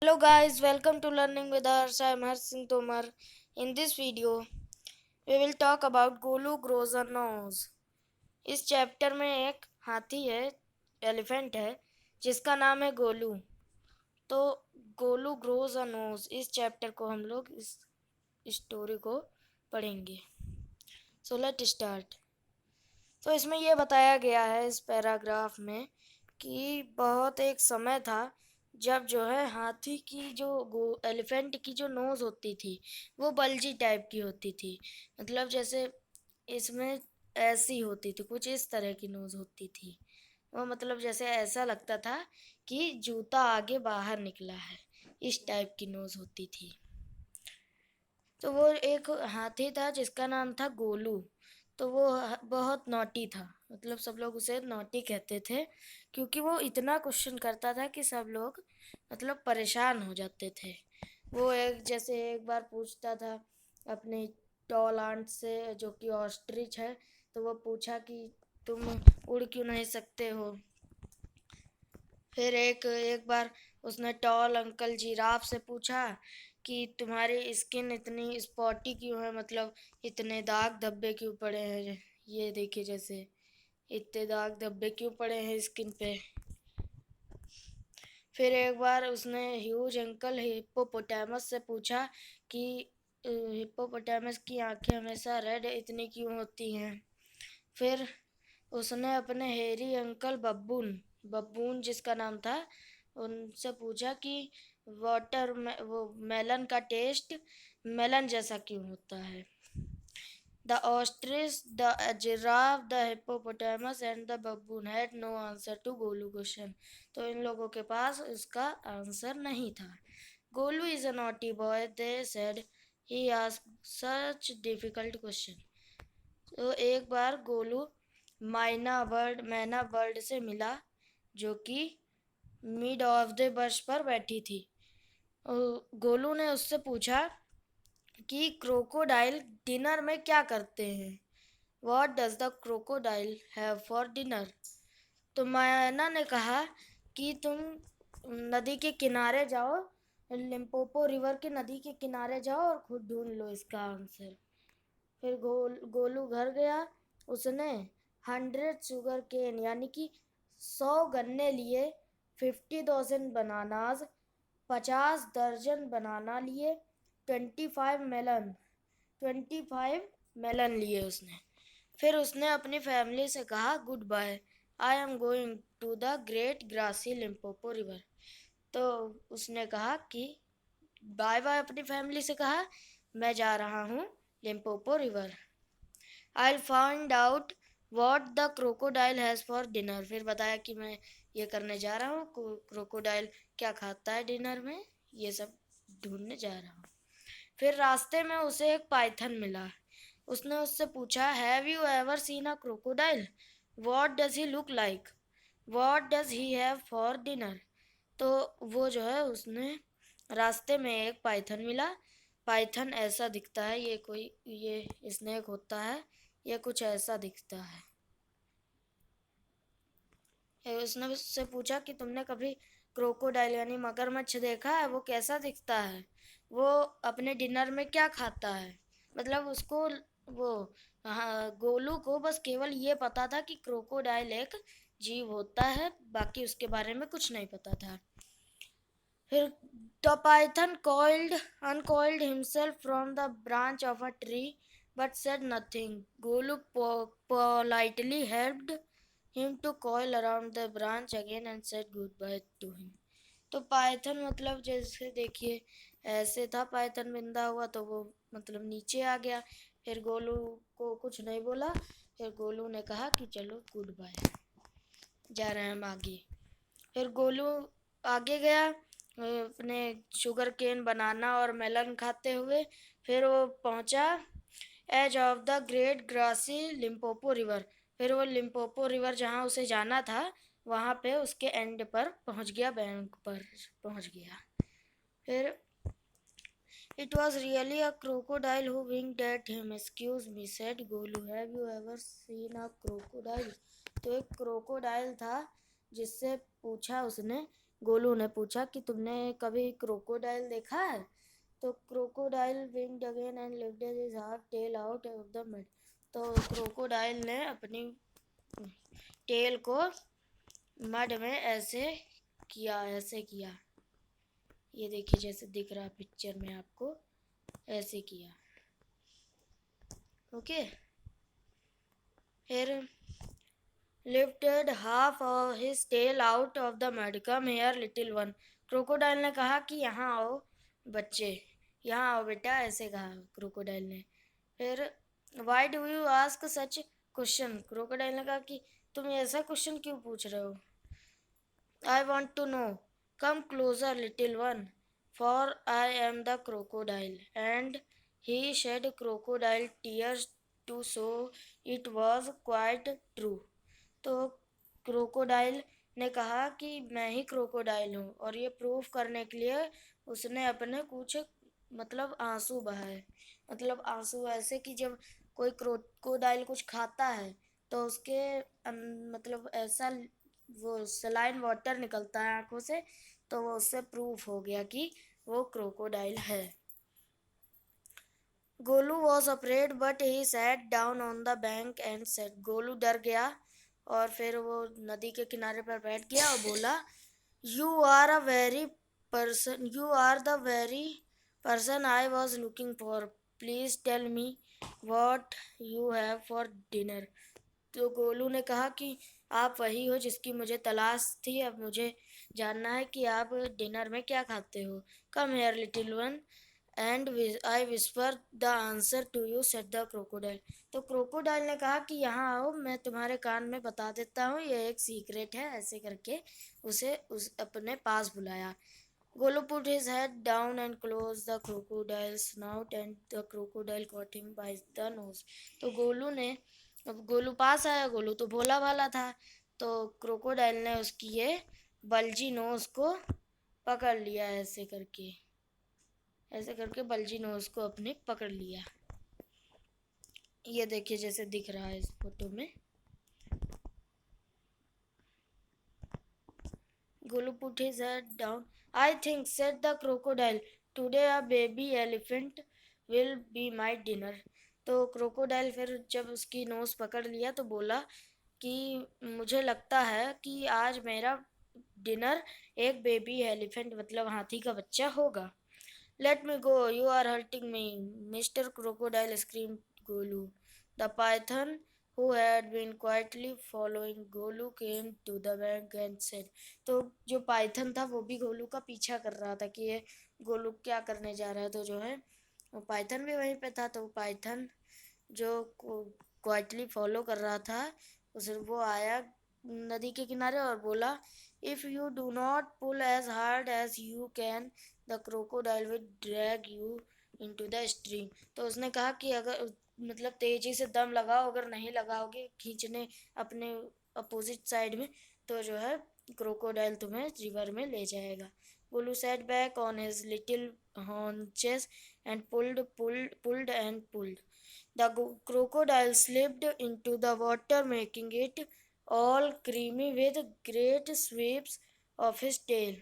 Hello guys, welcome to Learning with Harsh. I am Harsh Singh Tomar. In this video, we will talk about Golu grows a nose. इस chapter में एक हाथी है, elephant है, जिसका नाम है गोलू. तो गोलू ग्रोज अ नोज, इस चैप्टर को हम लोग इस स्टोरी को पढ़ेंगे. So let start. तो इसमें यह बताया गया है इस पैराग्राफ में कि बहुत एक समय था जब जो है हाथी की जो एलिफेंट की जो नोज़ होती थी वो बल्जी टाइप की होती थी. मतलब जैसे इसमें ऐसी होती थी, कुछ इस तरह की नोज़ होती थी. वो मतलब जैसे ऐसा लगता था कि जूता आगे बाहर निकला है, इस टाइप की नोज़ होती थी. तो वो एक हाथी था जिसका नाम था गोलू. तो वो बहुत नॉटी था, मतलब सब लोग उसे नॉटी कहते थे क्योंकि वो इतना क्वेश्चन करता था कि सब लोग मतलब परेशान हो जाते थे. वो एक बार पूछता था अपनी टॉल आंट से जो कि ऑस्ट्रिच है. तो वो पूछा कि तुम उड़ क्यों नहीं सकते हो. फिर एक एक बार उसने टॉल अंकल जिराफ से पूछा कि तुम्हारी स्किन इतनी स्पॉटी क्यों है, मतलब इतने दाग धब्बे क्यों पड़े हैं, ये देखिए जैसे इतने दाग धब्बे क्यों पड़े हैं स्किन पे. फिर एक बार उसने ह्यूज अंकल हिप्पोपोटामस से पूछा कि हिप्पोपोटामस की आंखें हमेशा रेड इतनी क्यों होती हैं. फिर उसने अपने हेरी अंकल बब्बून बब्बून जिसका नाम था, उनसे पूछा कि वो मेलन का टेस्ट मेलन जैसा क्यों होता है. The ostrich, the giraffe, the hippopotamus and the baboon had no answer to Golu question. तो इन लोगों के पास इसका आंसर नहीं था. Golu is a naughty boy, they said. He asked such difficult question. तो एक बार गोलू मैना बर्ड से मिला जो कि मिड ऑफ द बर्श पर बैठी थी. गोलू ने उससे पूछा कि क्रोकोडाइल डिनर में क्या करते हैं. What does the crocodile have for dinner. तो मैना ने कहा कि तुम नदी के किनारे जाओ, लिम्पोपो रिवर के नदी के किनारे जाओ और खुद ढूंढ लो इसका आंसर. फिर गोलू घर गया. उसने 100 शुगर केन यानी कि 100 गन्ने लिए, 50,000 बनानाज 50 दर्जन बनाना लिए, 25 मेलन लिए उसने. फिर उसने अपनी फैमिली से कहा goodbye, I am going to the great grassy Limpopo river. तो उसने कहा कि बाय बाय अपनी फैमिली से कहा, मैं जा रहा हूँ Limpopo river. I will find out what the crocodile has for dinner. फिर बताया कि मैं ये करने जा रहा हूँ, क्रोकोडाइल क्या खाता है डिनर में, ये सब ढूंढने जा रहा हूँ. फिर रास्ते में उसे एक पाइथन मिला. उसने उससे पूछा have you ever seen a crocodile, what does he look like, what does he have for dinner. तो वो जो है उसने रास्ते में एक पाइथन मिला. पाइथन ऐसा दिखता है, ये स्नेक होता है, ये कुछ ऐसा दिखता है. उसने उससे पूछा कि तुमने कभी क्रोकोडाइल यानी मगरमच्छ देखा है, वो कैसा दिखता है, वो अपने डिनर में क्या खाता है. मतलब उसको वो गोलू को बस केवल ये पता था कि क्रोकोडाइल एक जीव होता है, बाकी उसके बारे में कुछ नहीं पता था. फिर the python uncoiled himself from the branch of a tree but said nothing. Golu politely helped him to coil around the branch again and said goodbye to him. तो पाइथन मतलब जैसे देखिए ऐसे था पाइथन बिंदा हुआ, तो वो मतलब नीचे आ गया. फिर गोलू को कुछ नहीं बोला. फिर गोलू ने कहा कि चलो गुड बाय, जा रहे हैं हम आगे. फिर गोलू आगे गया अपने शुगर केन बनाना और मेलन खाते हुए. फिर वो पहुंचा edge of the great grassy Limpopo river. फिर वो लिम्पोपो रिवर जहाँ उसे जाना था वहाँ पे उसके एंड पर पहुँच गया, बैंक पर पहुँच गया. फिर It was really a crocodile who winked at him. Excuse me, said Golu. Have you ever seen a crocodile? तो एक क्रोकोडाइल था जिससे पूछा उसने गोलू ने पूछा कि तुमने कभी क्रोकोडाइल देखा है? तो crocodile winked again and lifted his half tail out of the mud. तो क्रोकोडाइल ने अपनी टेल को मड में ऐसे किया, ऐसे किया। ये देखिए जैसे दिख रहा पिक्चर में आपको, ऐसे किया। ओके, फिर lifted half of his tail out of the mud. Come here, little one. Crocodile ने कहा कि यहाँ आओ बच्चे, यहाँ आओ बेटा, ऐसे कहा क्रोकोडाइल ने। फिर why do you ask such question? Crocodile ने कहा कि तुम ऐसा क्वेश्चन क्यों पूछ रहे हो? I want to know. Come closer, little one, for I am the crocodile. And he shed crocodile tears to show it was quite true. तो क्रोकोडाइल ने कहा कि मैं ही क्रोकोडाइल हूँ, और ये प्रूफ करने के लिए उसने अपने कुछ मतलब आंसू बहाए। मतलब आंसू ऐसे कि जब कोई क्रोकोडाइल कुछ खाता है तो उसके मतलब ऐसा वो सलाइन वाटर निकलता है आंखों से, तो वो उससे प्रूफ हो गया कि वो क्रोकोडाइल है। Golu was afraid but he sat down on the bank and said. Golu डर गया और फिर वो नदी के किनारे पर बैठ गया और बोला, you are the very person I was looking for. Please tell me what you have for dinner. तो गोलू ने कहा कि आप वही हो जिसकी मुझे तलाश थी, अब मुझे जानना है कि आप डिनर में क्या खाते हो। Come here little one and I whisper the answer to you, said the crocodile. तो क्रोकोडाइल ने कहा कि यहाँ आओ, मैं तुम्हारे कान में बता देता हूँ, ये एक सीक्रेट है, ऐसे करके उसे अपने पास बुलाया। Golu put his head down and close the crocodile snout and the crocodile cot him by the nose. तो अब गोलू पास आया, गोलू तो भोला भाला था, तो क्रोकोडाइल ने उसकी ये बल्जी नोज को पकड़ लिया, ऐसे करके बल्जी नोज को अपने पकड़ लिया। ये देखिए जैसे दिख रहा है इस फोटो में। Golu put his head down. I think, said the crocodile, today a baby elephant will be my dinner. तो क्रोकोडाइल फिर जब उसकी नोज पकड़ लिया तो बोला कि मुझे लगता है कि आज मेरा डिनर एक बेबी एलिफेंट मतलब हाथी का बच्चा होगा। Let me go, you are hurting me, Mr. Crocodile screamed Golu. The python, who had been quietly following Golu, came to the bank and said, तो जो पाइथन था वो भी गोलू का पीछा कर रहा था कि ये गोलू क्या करने जा रहा है। तो जो है वो पाइथन भी वहीं पे था, तो पाइथन जो क्वाइटली फॉलो कर रहा था उसे वो आया नदी के किनारे और बोला, if you do not pull as hard as you can the crocodile will drag you into the stream. तो उसने कहा कि अगर मतलब तेजी से दम लगाओ, अगर नहीं लगाओगे खींचने अपने अपोजिट साइड में, तो जो है क्रोकोडाइल तुम्हें रिवर में ले जाएगा। Golu set back on his little haunches and pulled and pulled. The crocodile slipped into the water, making it all creamy with great sweeps of his tail.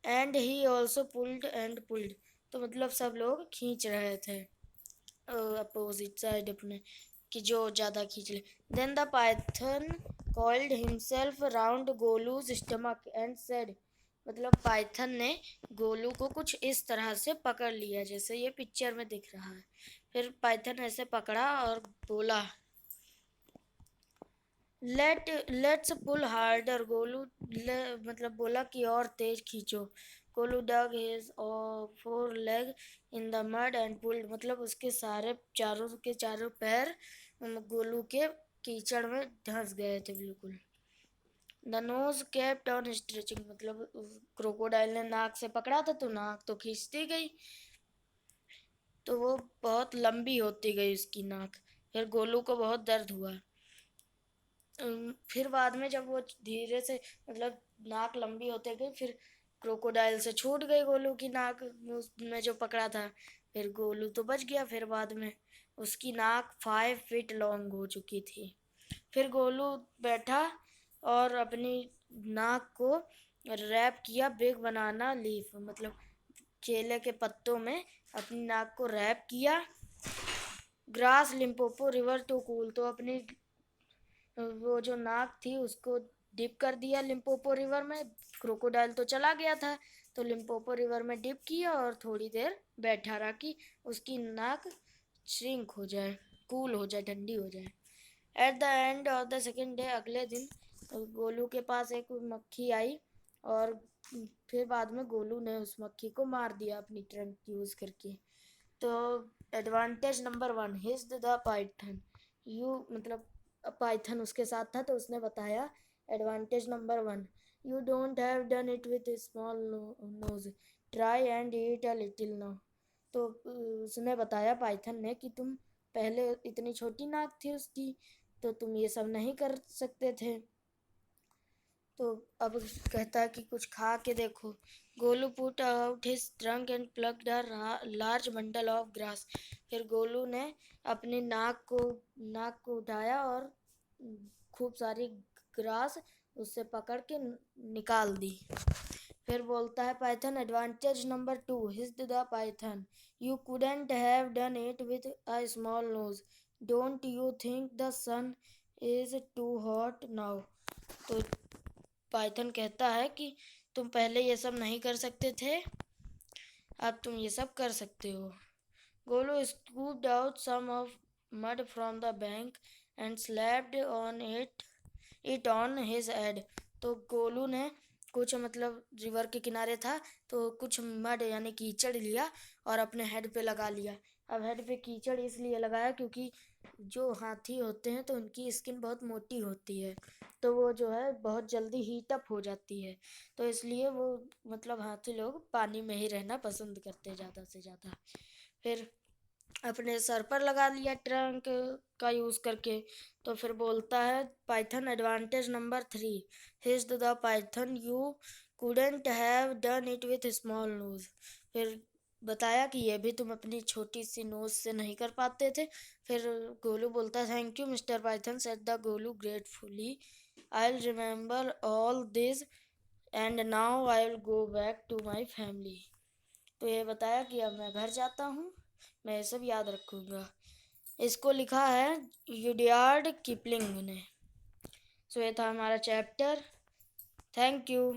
And he also pulled and pulled. तो मतलब सब लोग खींच रहे थे opposite side अपने, कि जो ज़्यादा खींच ले। Then the python coiled himself round Golu's stomach and said, मतलब पाइथन ने गोलू को कुछ इस तरह से पकड़ लिया जैसे ये पिक्चर में दिख रहा है। फिर पाइथन ऐसे पकड़ा और बोला, लेट्स पुल हार्डर। गोलू मतलब बोला कि और तेज खींचो। Golu dug his four leg in the mud and pulled, मतलब उसके चारों के चारों पैर गोलू के कीचड़ में धंस गए थे बिल्कुल। The nose kept on stretching, मतलब क्रोकोडाइल ने नाक से पकड़ा था तो नाक तो खींचती गई, तो वो बहुत लंबी होती गई उसकी नाक। फिर गोलू को बहुत दर्द हुआ। फिर बाद में जब वो धीरे से मतलब नाक लंबी होते गई, फिर क्रोकोडाइल से छूट गई गोलू की नाक में जो पकड़ा था, फिर गोलू तो बच गया। फिर बाद में उसकी नाक 5 फीट लॉन्ग हो चुकी थी। फिर गोलू बैठा और अपनी नाक को रैप किया बिग बनाना लीफ, मतलब केले के पत्तों में अपनी नाक को रैप किया। Grass Limpopo river to cool, तो अपनी वो जो नाक थी उसको डिप कर दिया लिम्पोपो रिवर में। क्रोकोडाइल तो चला गया था, तो लिम्पोपो रिवर में डिप किया और थोड़ी देर बैठा रहा कि उसकी नाक श्रिंक हो जाए, कूल हो जाए, ठंडी हो जाए। At the end of the second day, अगले दिन गोलू के पास एक मक्खी आई और फिर बाद में गोलू ने उस मक्खी को मार दिया अपनी ट्रंक यूज़ करके। तो advantage number 1, hissed the python, you मतलब पाइथन उसके साथ था तो उसने बताया advantage number 1, you don't have done it with small nose, try and eat a little now. तो उसने बताया पाइथन ने कि तुम पहले इतनी छोटी नाक थी उसकी, तो तुम ये सब नहीं कर सकते थे। तो अब कहता है कि कुछ खा के देखो। Golu put out his trunk and plucked a large bundle of grass, फिर गोलू ने अपनी नाक को उठाया और खूब सारी ग्रास उससे पकड़ के निकाल दी। फिर बोलता है python advantage number 2, hissed the python, you couldn't have done it with a small nose, don't you think the sun is too hot now. तो पाइथन कहता है कि तुम पहले ये सब नहीं कर सकते थे, अब तुम ये सब कर सकते हो। Golu scooped out some of mud from the bank and slapped it on his head. तो गोलू ने कुछ मतलब रिवर के किनारे था तो कुछ मड यानी कीचड़ लिया और अपने हेड पे लगा लिया। अब हेड पे कीचड़ इसलिए लगाया क्योंकि जो हाथी होते हैं तो उनकी स्किन बहुत मोटी होती है, तो वो जो है बहुत जल्दी हीट अप हो जाती है, तो इसलिए वो मतलब हाथी लोग पानी में ही रहना पसंद करते हैं ज़्यादा से ज़्यादा। फिर अपने सर पर लगा लिया ट्रंक का यूज़ करके। तो फिर बोलता है python advantage number 3, hissed the python, you couldn't have done it with small nose, फिर बताया कि ये भी तुम अपनी छोटी सी नोज से नहीं कर पाते थे। फिर गोलू बोलता है thank you mister python, said the Golu gratefully, I will remember all this and now I will go back to my family. तो ये बताया कि अब मैं घर जाता हूँ, मैं ये सब याद रखूँगा। इसको लिखा है यूडियार्ड किपलिंग ने। सो ये था हमारा चैप्टर। Thank you.